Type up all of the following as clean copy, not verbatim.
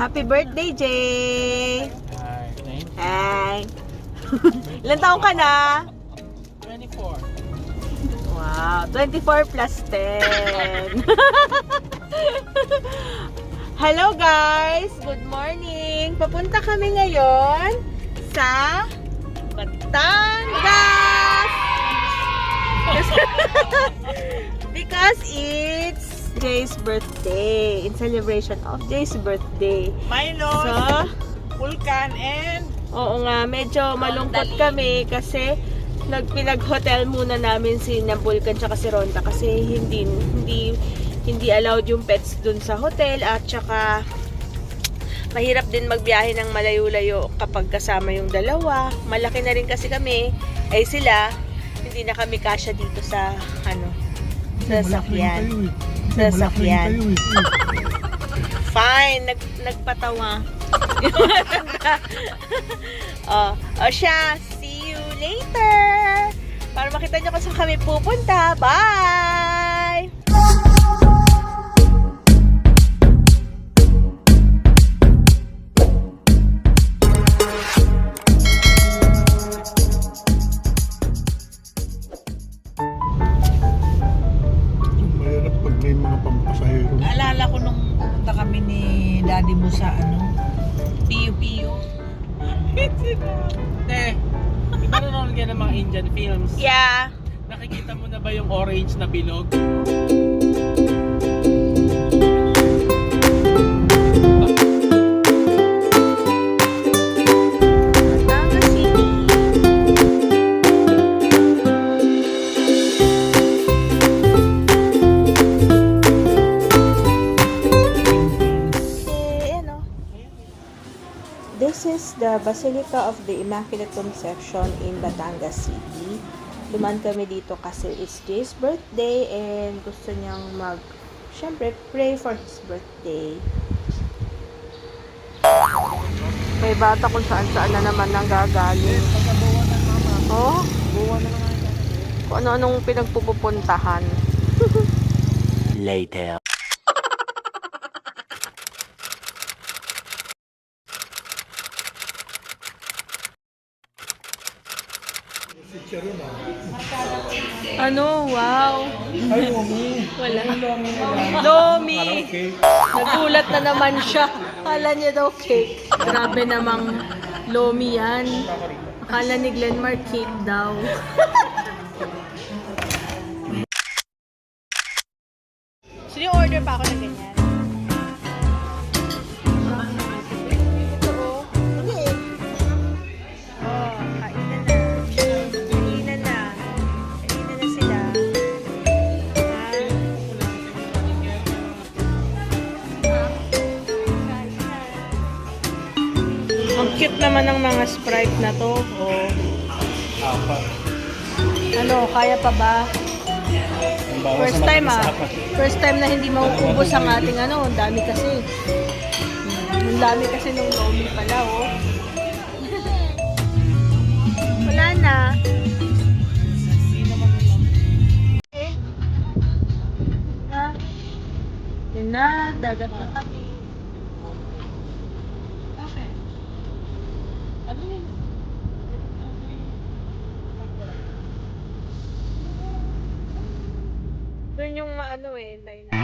Happy birthday, Jay! Hi, thank you. Hi! Ilan taong ka na? 24. Wow, 24 plus 10. Hello guys! Good morning! Papunta kami ngayon sa Batangas! Because it's Jay's birthday. In celebration of Jay's birthday. Milo, So, Vulcan, and oo nga, medyo malungkot kami kasi pinag-hotel muna namin si Vulcan tsaka si Ronda kasi hindi allowed yung pets dun sa hotel at tsaka mahirap din magbiyahe ng malayo-layo kapag kasama yung dalawa. Malaki na rin kasi kami. Eh sila, hindi na kami kasya dito sa sa sasakyan. Sa sasakyan. Fine, nagpatawa. Siya, see you later! Para makita nyo kung saan kami pupunta. Bye! Mahirap pag may mga pampasahero. Naalala ko nung pumunta kami ni daddy mo sa Piyo-Piyo. Te, iba nanonood ka ng mga Indian films. Yeah. Nakikita mo na ba yung orange na bilog? Batangas City. This is the Basilica of the Immaculate Conception in Batangas City. Duman kami dito kasi it's Jay's birthday and gusto niyang syempre, pray for his birthday. May bata kung saan-saan na naman nang gagaling. Oh, kung ano-anong pinagpupuntahan. Later. Ano? Wow! Ay, Lomi. Wala. Lomi. Lomi! Okay. Nagulat na naman siya. Akala niya daw cake. Grabe namang Lomi yan. Akala ni Glenmar cake daw. So yung order pa ako na ganyan. Ito oh. Hindi eh. Oh, kainan na. Kainan na. Kainan na sila. Ang cute naman ng mga Sprite na to. Oh. Ano, kaya pa ba? First time First time na hindi mauubos ang ating ang dami kasi. Ang dami kasi nung Lomi pala, oh. Wala na. Eh. Yun na, dagat na kami. Okay. Ano yun? Doon yung tayo na.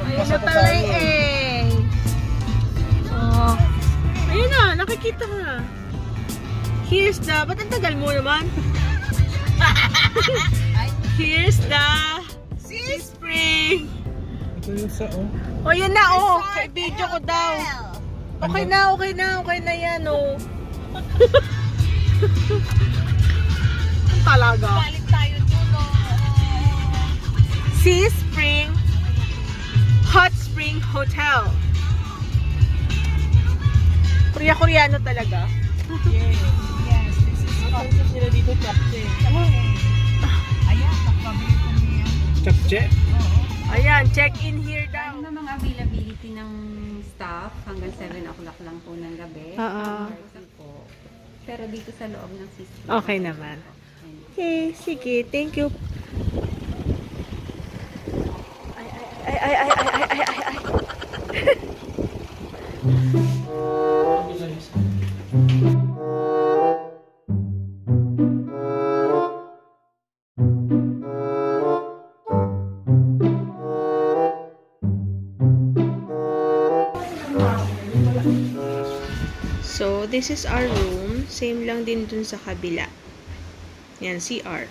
Ayun na pala eh. Oh. Ayun na, nakikita ka. Here's the... Ba't ang tagal mo naman? Here's the... Sea Spring! Ito yung sa, O yan na, oh! Video ko daw. Okay na yan, oh. Ang talaga. Balik tayo dun, Sea Spring Hot Spring Hotel. Korea-koreano talaga. Yes, this is Concept nila dito, chapche. Ayan, pagpabili ko niya. Chapche. Oo. Ayan, check-in here daw. Ano namang availability ng staff hanggang 7 o'clock lang po ng gabi. Oo. Po. Pero dito sa loob ng system. Okay naman. Okay, sige. Thank you. Ay. So, this is our room. Same lang din dun sa kabila. Yan, CR.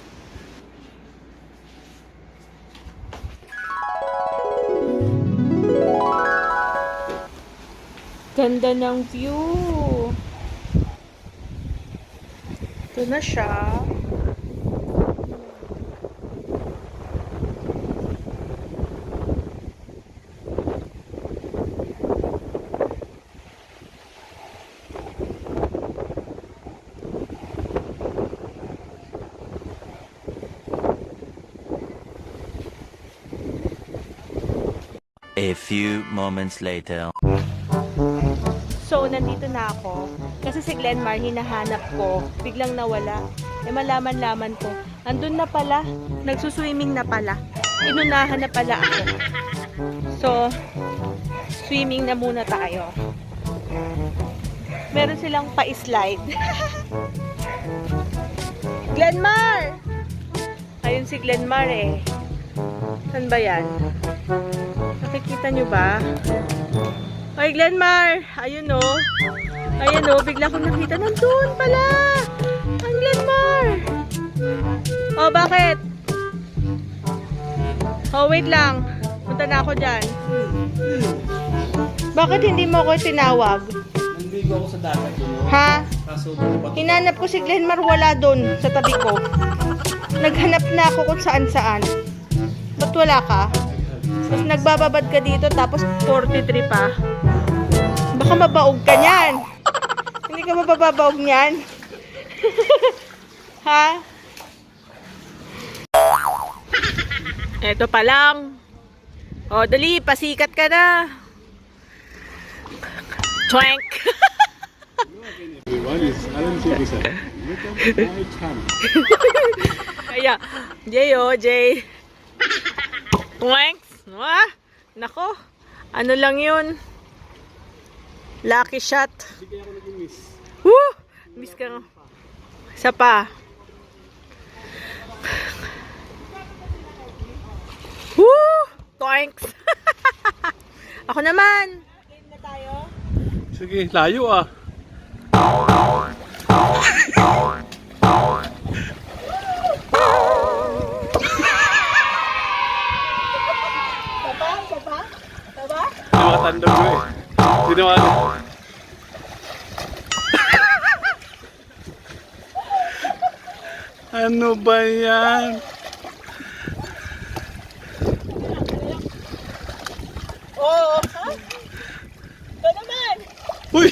Ganda ng view. Ito na siya. A few moments later. So, nandito na ako. Kasi si Glenmar, hinahanap ko. Biglang nawala. Eh, malaman-laman ko. Andun na pala. Nagsuswimming na pala. Inunahan na pala ako. So, swimming na muna tayo. Meron silang pa-slide. Glenmar! Ayun si Glenmar eh. Saan ba yan? Nakikita nyo ba? Ay, Glenmar! Ayun o. Ayun o, bigla kong nakita. Nandun pala! Ang Glenmar! Oh, bakit? Oh, wait lang. Punta na ako dyan. Bakit hindi mo ako tinawag? Nandito ako sa dagat yun. Ha? Kaso, Hinanap ko si Glenmar, wala doon sa tabi ko. Naghanap na ako kung saan-saan. Ba't wala ka? Tapos nagbababad ka dito, tapos 43 pa. Baka mabaog ka niyan. Hindi ka mababaog niyan. Ha? Eto pa lang. O, dali, pasikat ka na. Twank. Everyone is Alan Citizen. Welcome to my channel. Kaya, Jay, oh, Jay. Twanks. Ah, nako. Ano lang yun? Lucky shot. Sige ako nag-miss. Woo! Miss ka nga. Isa pa. Woo! Thanks! Ako naman. Game na tayo. Sige, layo ah. Taba? Hindi makatandog ko eh. Hindi naman. Ano ba yan? Oo. Ha? Ito naman. Uy!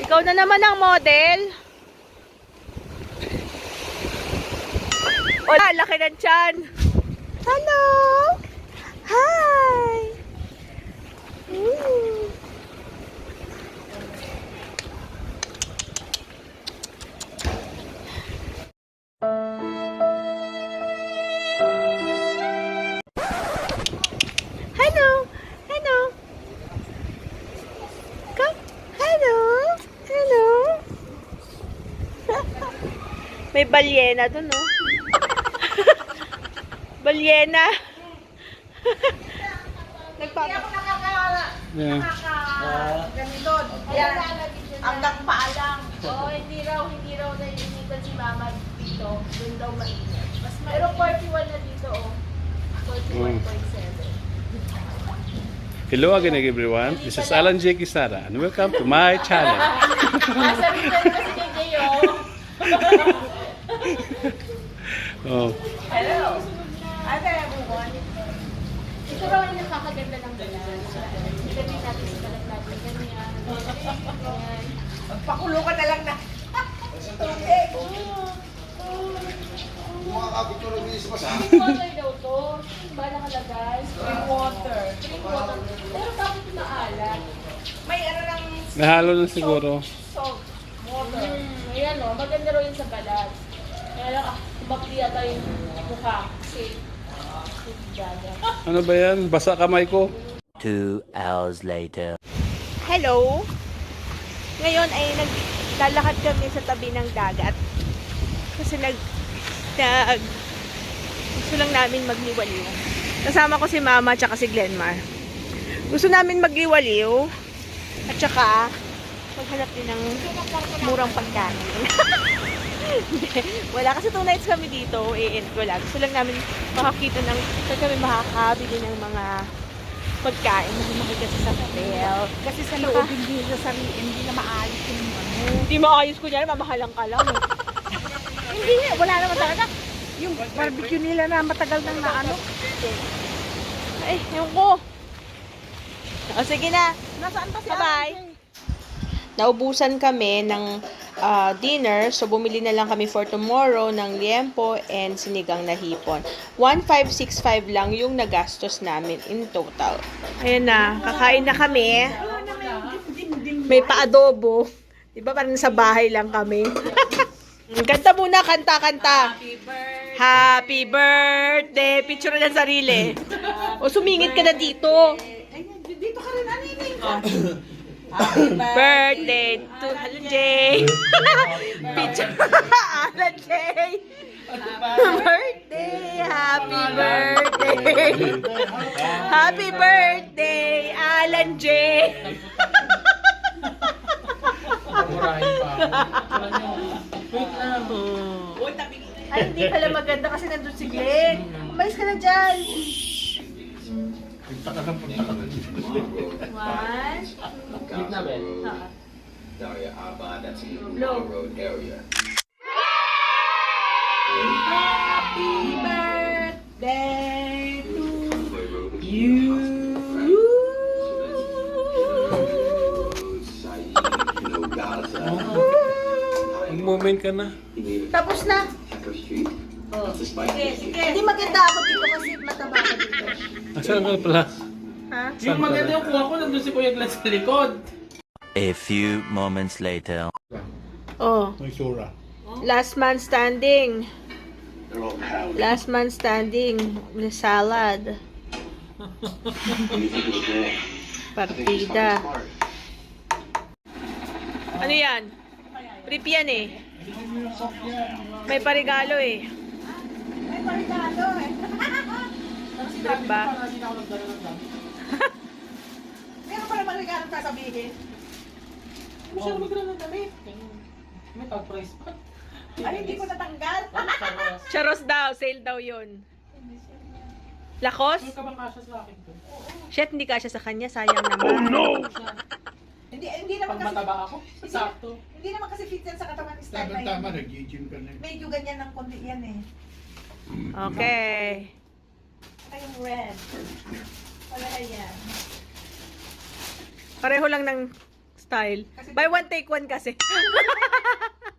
Ikaw na naman ang model. Wala, laki ng tiyan. Hello! Hi! Ooh. Hello! Hello! Come! Hello! Hello! May balyena dun, no? Balyena! Yeah. Ganito. Yan. Hanggang paa lang. Oo, hindi raw nainitan si Mama dito. Doon daw mainit. Pero 41 na dito, oh. 41.7. Hello again everyone. This is Alan J. Quisada and welcome to my channel. Sabi ko kasi kay Jay, Oh. Hello! Ate, everyone. Ito raw yung nakakaganda ng balan. Ganyan natin sa kalat natin. Ganyan. Ganyan. Pakulo ka na lang na. Tubig. Spring water daw to. Ba nakalagay? Spring water. Spring water. Pero bakit maalat? May ano lang Nahalo na siguro. salt water. Ayan o, maganda raw yun sa balat. Kaya lang, kumakli yata yung mukha. Kasi, daga. Ano ba yan? Basa kamay ko. 2 hours later. Hello! Ngayon ay naglalakad kami sa tabi ng dagat. Kasi gusto lang namin magliwaliw. Kasama ko si Mama at si Glenmar. Gusto namin magliwaliw at saka maghanap din ng murang pagkain. Hindi. Wala kasi 2 nights kami dito. I-end ko lang. Gusto lang namin makakita ng saan kami makakabili ng mga pagkain na makikita sa hotel. Kasi sa loob, hindi na maayos yung ano. Hindi maayos ko dyan. Mamahalang ka lang. Hindi, wala naman talaga. Yung barbecue nila na matagal nang naano. Ay, ewan ko. O, sige na. Nasaan pa si Bye-bye. Ate? Naubusan kami ng dinner. So, bumili na lang kami for tomorrow ng liempo and sinigang na hipon. 1,565 lang yung nagastos namin in total. Ayan na. Kakain na kami. May pa-adobo. Diba parang sa bahay lang kami. Kanta muna. Kanta. Happy birthday. Picture ng sarili. O, sumingit ka na dito. Dito ka rin, anining. Birthday to Alan J. Picture Alan J. Birthday, happy birthday. Happy birthday, Alan J. Murahin pa ako. Wait lang. Ay, hindi pala maganda kasi nandun si Glenn. Umalis ka na dyan. One. Wait na, Ben. Blow. Happy birthday to you. Mag-moment ka na. Tapos na. Hindi maganda ako dito kasi mataba ka dito. Asan ka pala? Ha? Yung maganda yung kuha ko, nandun si Kuya Glenn sa likod. A few moments later. Oh, May sura. last man standing. Last man standing. The salad. Partida. Ano yan? Prip yan eh. May parigalo eh. May parigalo eh. Prip ba? Meron pa naman regalo sasabihin. Hindi siya magkala ng damit. May tag-price pa. Ay, hindi ko natanggal. Charos daw. Sale daw yun. Lakos? May kabangkasya sa akin to. Shit, hindi kasya sa kanya. Sayang naman. Hindi naman Pag kasi mataba ako, sakto. hindi naman kasi fit yan sa katawan ni style na Tama, yun. nag-gym ka na. Medyo ganyan ng konti yan eh. Okay. Ito yung red. Wala yan. Pareho lang ng style. Buy one, take one kasi.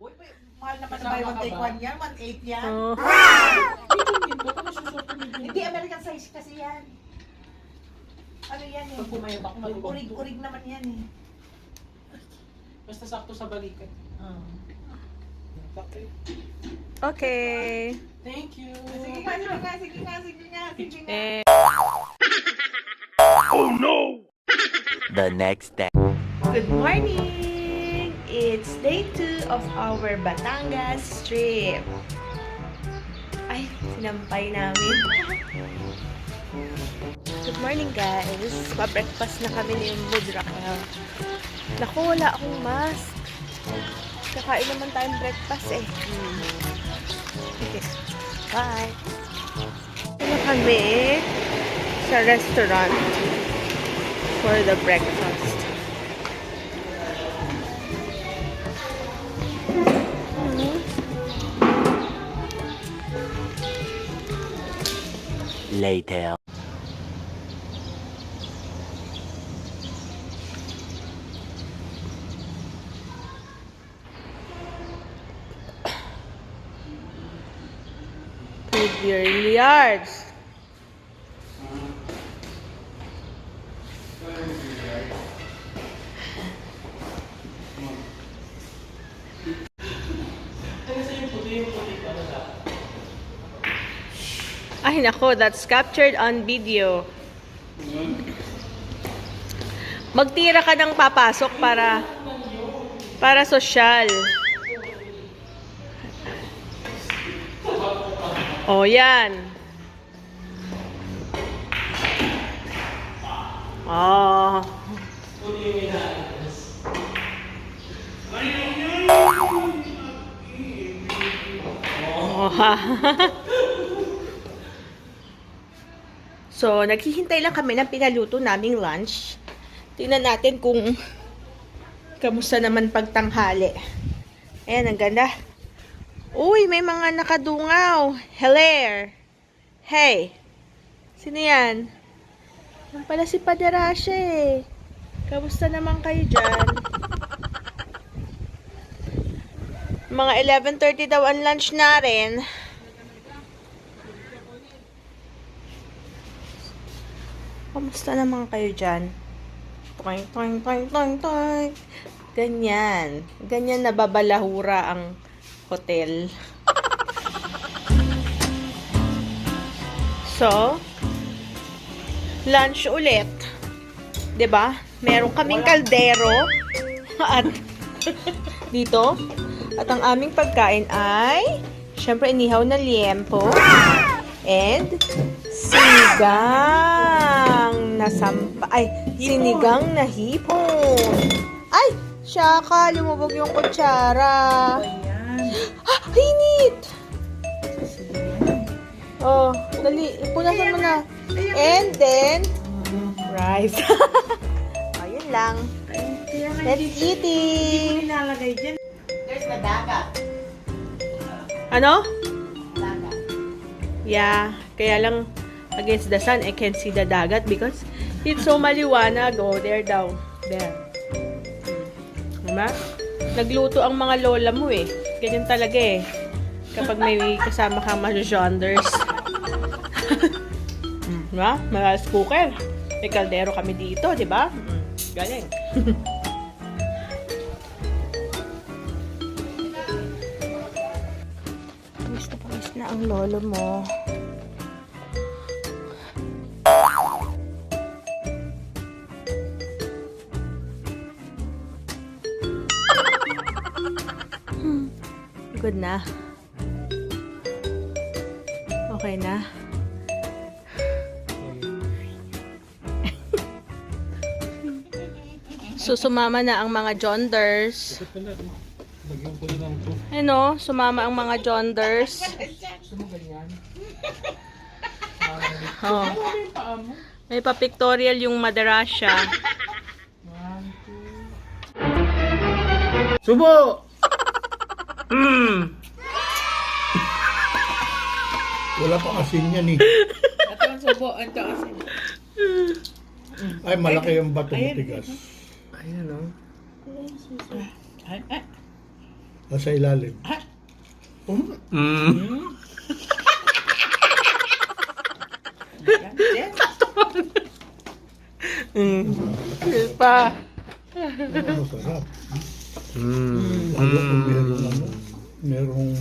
Uy, mahal naman na buy one take one yan. 1.8 yan. Oh. Hindi, American size kasi yan. Ano yan eh? Pag pumayat ako, malubog. Urig naman yan eh. Basta sakto sa balikat. Sakto. Okay. Thank you. Sige nga, sige nga, sige nga, sige nga, sige nga. Eh, The next day. good morning! It's day 2 of our Batangas trip. Ay, sinampay namin. Good morning, guys. Pa-breakfast na kami ni Mudra. Naku, wala akong mask. Kakain naman tayong breakfast eh. Okay. Bye! Ito kami sa restaurant for the breakfast. Later. Billiards. Ay nako, that's captured on video. Magtira ka ng papasok para sosyal. Oh, yan. Oh. So, naghihintay lang kami ng pinaluto naming lunch. Tingnan natin kung kamusta naman pagtanghali. Ayan, ang ganda. Uy, may mga nakadungaw. Hello. Hey. Sino yan? Yan pala si Paderasya eh. Kamusta naman kayo dyan? Mga 11:30 daw ang lunch natin. Kamusta naman kayo dyan? Toing, toing, toing, toing, toing. Ganyan. Ganyan nababalahura ang hotel. So, lunch ulit. 'Di ba? Meron kaming kaldero at dito. At ang aming pagkain ay syempre inihaw na liempo and sinigang na sinigang na hipon. Ay, syaka, lumubog yung kutsara. Ah, init! Oh, dali, punasan mo na. And then, rice. Ayun lang. Let's eating. Nilalagay dyan. Ano? Yeah, kaya lang against the sun, I can see the dagat because it's so maliwanag. Oh, there daw. There. Diba? Nagluto ang mga lola mo eh. Ganyan talaga eh. Kapag may kasama kang mahjonders. Diba? May rice cooker. May kaldero kami dito, diba? Galing. Pawis na ang lolo mo. Good na. Okay na. So, sumama na ang mga jonders. Ano? Sumama ang mga jonders. Oh. May pa-pictorial yung Madarasya. Subo! Wala pa asin yan eh. Ito ang subo. Ito ang asin. Ay, malaki yung bato matigas. Ayan o. Ay, ay. Sa ilalim. Pa. Ano, sarap. Lalo kung merong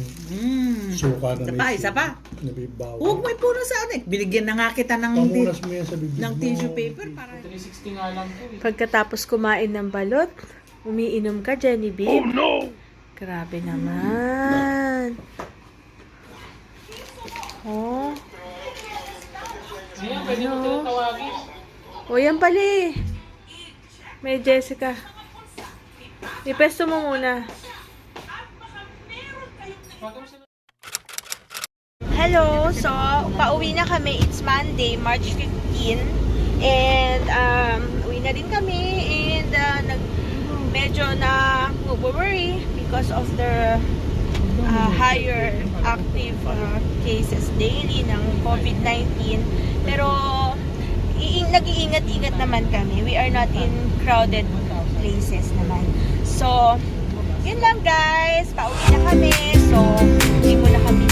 suka na may Isa pa. nabibaw. Huwag mo ipuno sa ano eh. Binigyan na nga kita ng, Pamunas mo yan sa bibig ng mo. tissue paper para... 360 nga lang to eh. Pagkatapos kumain ng balot, umiinom ka, Jenny B. Oh no! Grabe naman. Oh. Ayan, pwede mo tinatawagin. O, yan pala eh. May Jessica. Ipesto mo muna. Hello! So, pauwi na kami. It's Monday, March 15. And, uwi na din kami. And, medyo na worry because of the higher active cases daily ng COVID-19. Pero, nag-iingat-ingat naman kami. We are not in crowded places naman. So, yun lang guys. Pauwi na kami. So, hindi mo na kami